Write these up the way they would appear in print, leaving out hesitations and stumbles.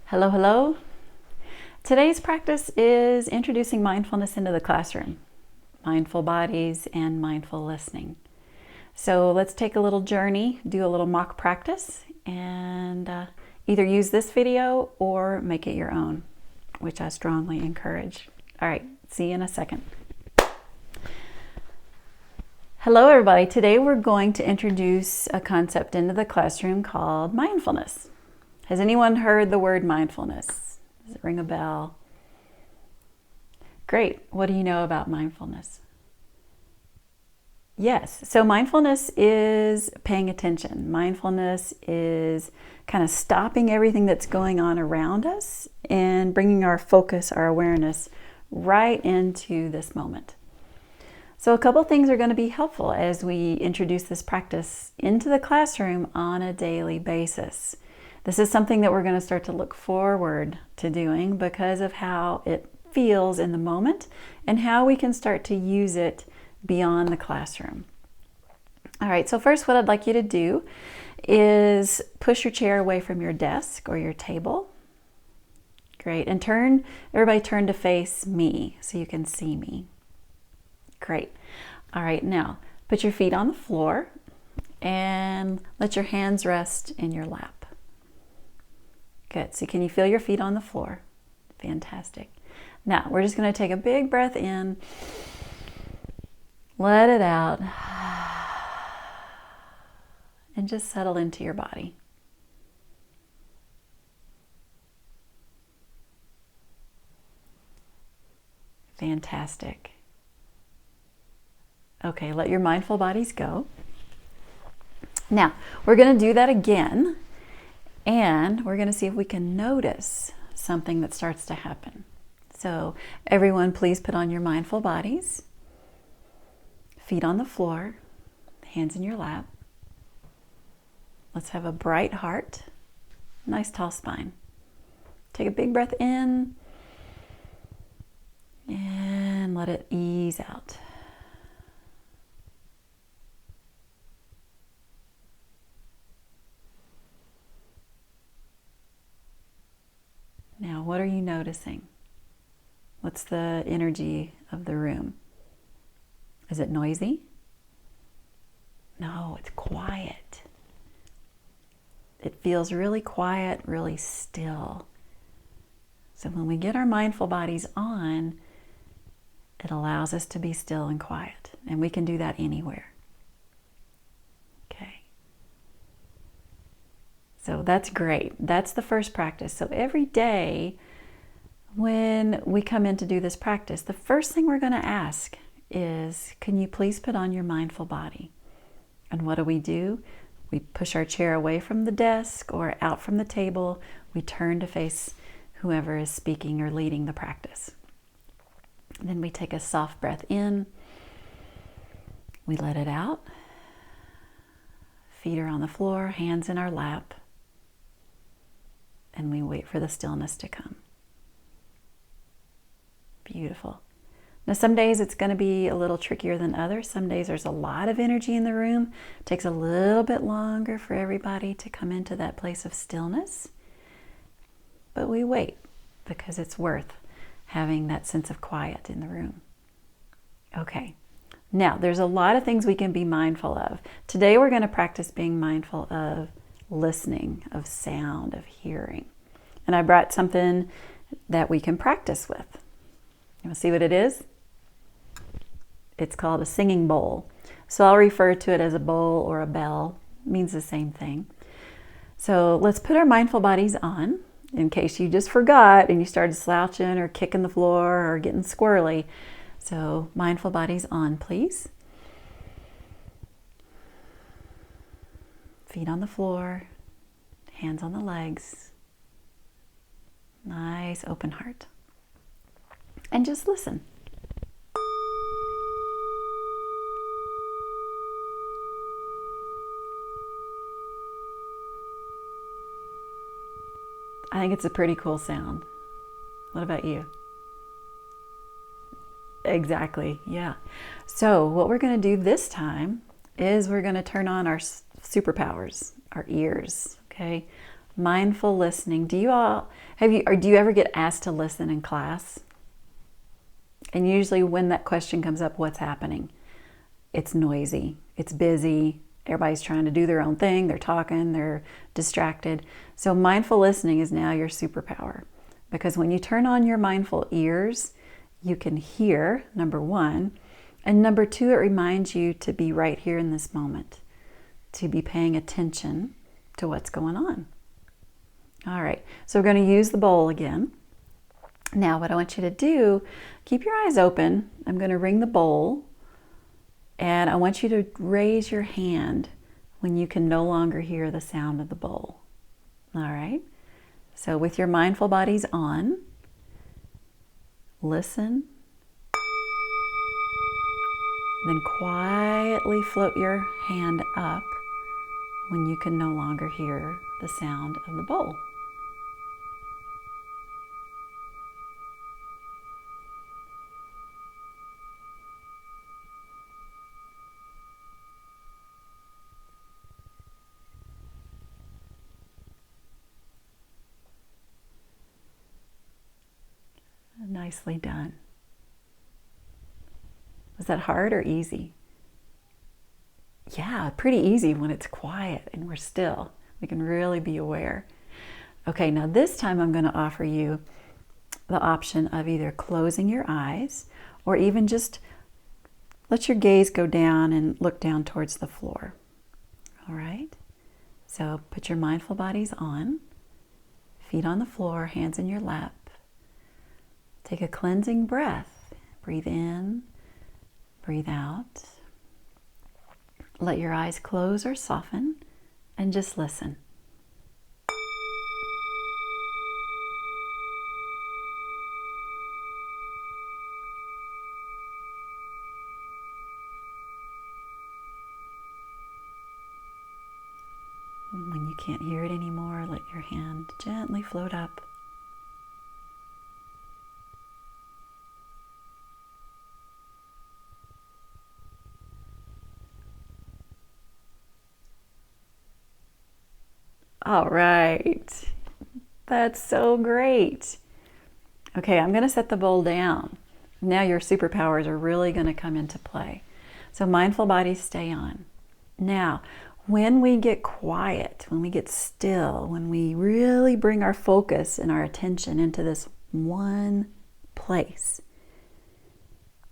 Hello, hello. Today's practice is introducing mindfulness into the classroom. Mindful bodies and mindful listening. So let's take a little journey, do a little mock practice, and either use this video or make it your own, which I strongly encourage. All right, see you in a second. Hello, everybody. Today we're going to introduce a concept into the classroom called mindfulness. Has anyone heard the word mindfulness? Does it ring a bell? Great. What do you know about mindfulness? Yes. So mindfulness is paying attention. Mindfulness is kind of stopping everything that's going on around us and bringing our focus, our awareness right into this moment. So a couple things are going to be helpful as we introduce this practice into the classroom on a daily basis. This is something that we're going to start to look forward to doing because of how it feels in the moment and how we can start to use it beyond the classroom. All right, so first what I'd like you to do is push your chair away from your desk or your table. Great, and everybody turn to face me so you can see me. Great. All right, now put your feet on the floor and let your hands rest in your lap. Good. So can you feel your feet on the floor? Fantastic. Now we're just going to take a big breath in, let it out, and just settle into your body. Fantastic. Okay, let your mindful bodies go. Now we're going to do that again. And we're going to see if we can notice something that starts to happen. So everyone, please put on your mindful bodies. Feet on the floor, hands in your lap. Let's have a bright heart, nice tall spine. Take a big breath in and let it ease out. Now, what are you noticing? What's the energy of the room? Is it noisy? No, it's quiet. It feels really quiet, really still. So when we get our mindful bodies on, it allows us to be still and quiet. And we can do that anywhere. Okay. So that's great. That's the first practice. So every day when we come in to do this practice, the first thing we're going to ask is, can you please put on your mindful body? And what do? We push our chair away from the desk or out from the table. We turn to face whoever is speaking or leading the practice. Then we take a soft breath in. We let it out. Feet are on the floor, hands in our lap. And we wait for the stillness to come. Beautiful. Now some days it's going to be a little trickier than others. Some days there's a lot of energy in the room. It takes a little bit longer for everybody to come into that place of stillness. But we wait because it's worth having that sense of quiet in the room. Okay. Now there's a lot of things we can be mindful of. Today we're going to practice being mindful of listening, of sound, of hearing. And I brought something that we can practice with. You want to see what it is? It's called a singing bowl. So I'll refer to it as a bowl or a bell. It means the same thing. So let's put our mindful bodies on in case you just forgot and you started slouching or kicking the floor or getting squirrely. So mindful bodies on, please. Feet on the floor, hands on the legs. Nice open heart. And just listen. I think it's a pretty cool sound. What about you? Exactly, yeah. So what we're going to do this time is we're going to turn on our superpowers, our ears, okay? Mindful listening. Do you ever get asked to listen in class? And usually when that question comes up, what's happening? It's noisy, it's busy, everybody's trying to do their own thing, they're talking, they're distracted. So mindful listening is now your superpower, because when you turn on your mindful ears, you can hear, number one, and number two, it reminds you to be right here in this moment, to be paying attention to what's going on. All right, so we're going to use the bowl again. Now what I want you to do, keep your eyes open. I'm going to ring the bowl, and I want you to raise your hand when you can no longer hear the sound of the bowl. All right, so with your mindful bodies on, listen, then quietly float your hand up when you can no longer hear the sound of the bowl. Nicely done. Was that hard or easy? Yeah, pretty easy when it's quiet and we're still. We can really be aware. Okay, now this time I'm going to offer you the option of either closing your eyes or even just let your gaze go down and look down towards the floor. All right? So put your mindful bodies on, feet on the floor, hands in your lap. Take a cleansing breath. Breathe in, breathe out. Let your eyes close or soften and just listen. When you can't hear it anymore, let your hand gently float up. All right, that's so great. Okay, I'm going to set the bowl down. Now your superpowers are really going to come into play. So mindful bodies stay on. Now, when we get quiet, when we get still, when we really bring our focus and our attention into this one place,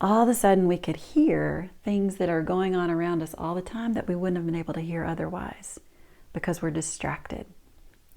all of a sudden we could hear things that are going on around us all the time that we wouldn't have been able to hear otherwise, because we're distracted.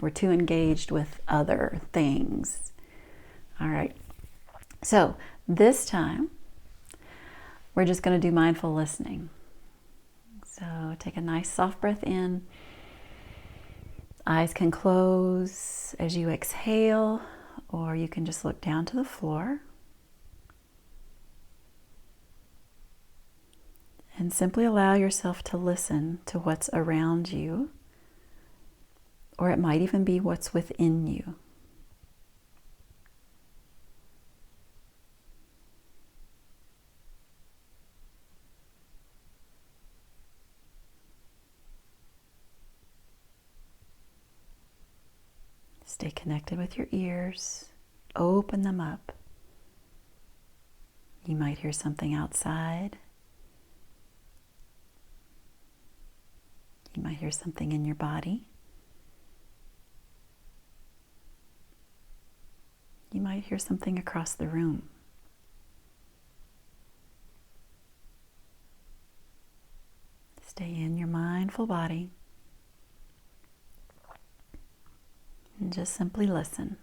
We're too engaged with other things. All right. So this time, we're just going to do mindful listening. So take a nice soft breath in. Eyes can close as you exhale, or you can just look down to the floor. And simply allow yourself to listen to what's around you, or it might even be what's within you. Stay connected with your ears. Open them up. You might hear something outside. You might hear something in your body. You might hear something across the room. Stay in your mindful body and just simply listen.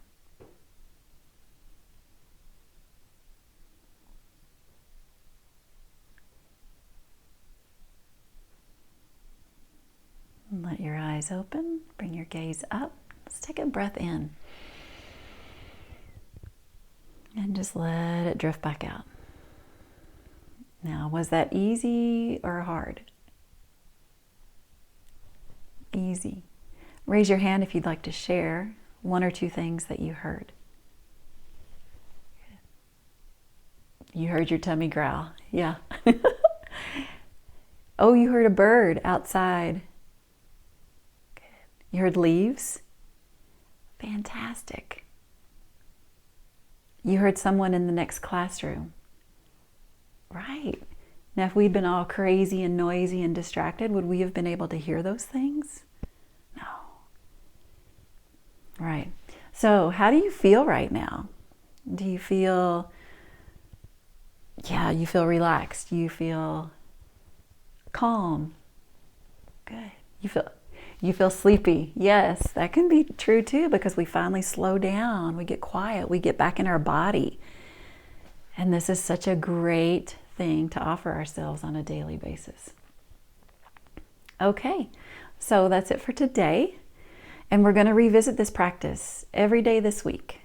And let your eyes open, bring your gaze up. Let's take a breath in. And just let it drift back out. Now, was that easy or hard? Easy. Raise your hand if you'd like to share one or two things that you heard. You heard your tummy growl. Yeah. Oh, you heard a bird outside. Good. You heard leaves? Fantastic. You heard someone in the next classroom. Right. Now, if we'd been all crazy and noisy and distracted, would we have been able to hear those things? No. Right. So, how do you feel right now? Do you feel, you feel relaxed? You feel calm? Good. You feel sleepy? Yes, that can be true too, because we finally slow down, we get quiet, we get back in our body. And this is such a great thing to offer ourselves on a daily basis. Okay, so that's it for today. And we're going to revisit this practice every day this week.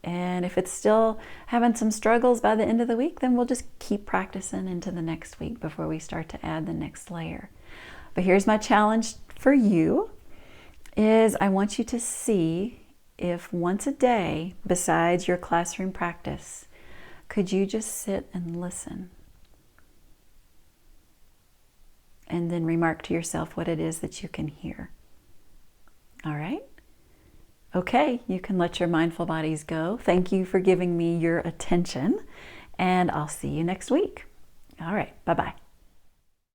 And if it's still having some struggles by the end of the week, then we'll just keep practicing into the next week before we start to add the next layer. But here's my challenge for you, is I want you to see if once a day, besides your classroom practice, could you just sit and listen? And then remark to yourself what it is that you can hear. All right? Okay, you can let your mindful bodies go. Thank you for giving me your attention, and I'll see you next week. All right, bye-bye.